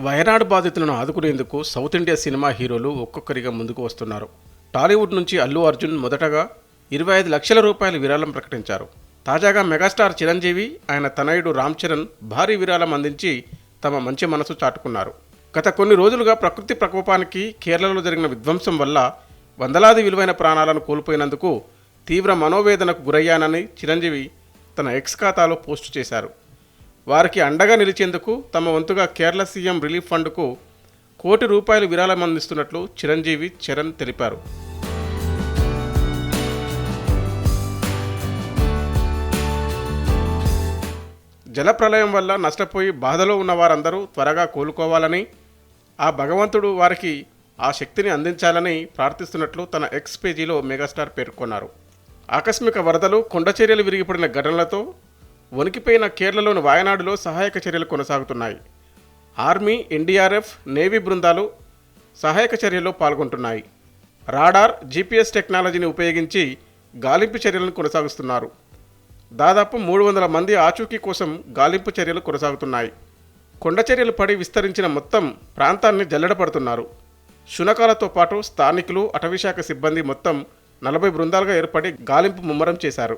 వయనాడు బాధితులను ఆదుకునేందుకు south India cinema హీరోలు ఒక్కొక్కరిగా ముందుకు వస్తున్నారు. టాలీవుడ్ నుంచి అల్లు అర్జున్ మొదటగా 25 లక్షల రూపాయల విరాళం ప్రకటించారు. తాజాగా మెగాస్టార్ చిరంజీవి, ఆయన తనయుడు రామ్ చరణ్ భారీ విరాళం అందించి తమ మంచి మనసు చాటుకున్నారు. గత కొన్ని రోజులుగా ప్రకృతి ప్రకోపానికి కేరళలో జరిగిన విధ్వంసం వల్ల వందలాది విలువైన ప్రాణాలను కోల్పోయినందుకు తీవ్ర మనోవేదనకు గురయ్యానని చిరంజీవి తన ఎక్స్ ఖాతాలో పోస్టు చేశారు. వారికి అండగా నిలిచేందుకు తమ వంతుగా కేరళ సీఎం రిలీఫ్ ఫండ్కు ₹1 కోటి విరాళం అందిస్తున్నట్లు చిరంజీవి, చరణ్ తెలిపారు. జలప్రలయం వల్ల నష్టపోయి బాధలో ఉన్న వారందరూ త్వరగా కోలుకోవాలని, ఆ భగవంతుడు వారికి ఆ శక్తిని అందించాలని ప్రార్థిస్తున్నట్లు తన ఎక్స్ పేజీలో మెగాస్టార్ పేర్కొన్నారు. ఆకస్మిక వరదలు, కొండచర్యలు విరిగిపడిన ఘటనలతో వణికిపోయిన కేరళలోని వాయనాడులో సహాయక చర్యలు కొనసాగుతున్నాయి. ఆర్మీ, ఎన్డీఆర్ఎఫ్, నేవీ బృందాలు సహాయక చర్యల్లో పాల్గొంటున్నాయి. రాడార్, జీపీఎస్ టెక్నాలజీని ఉపయోగించి గాలింపు చర్యలను కొనసాగిస్తున్నారు. దాదాపు 300 మంది ఆచూకీ కోసం గాలింపు చర్యలు కొనసాగుతున్నాయి. కొండచర్యలు పడి విస్తరించిన మొత్తం ప్రాంతాన్ని జల్లెడపడుతున్నారు. శునకాలతో పాటు స్థానికులు, అటవీశాఖ సిబ్బంది మొత్తం 40 బృందాలుగా ఏర్పడి గాలింపు ముమ్మరం చేశారు.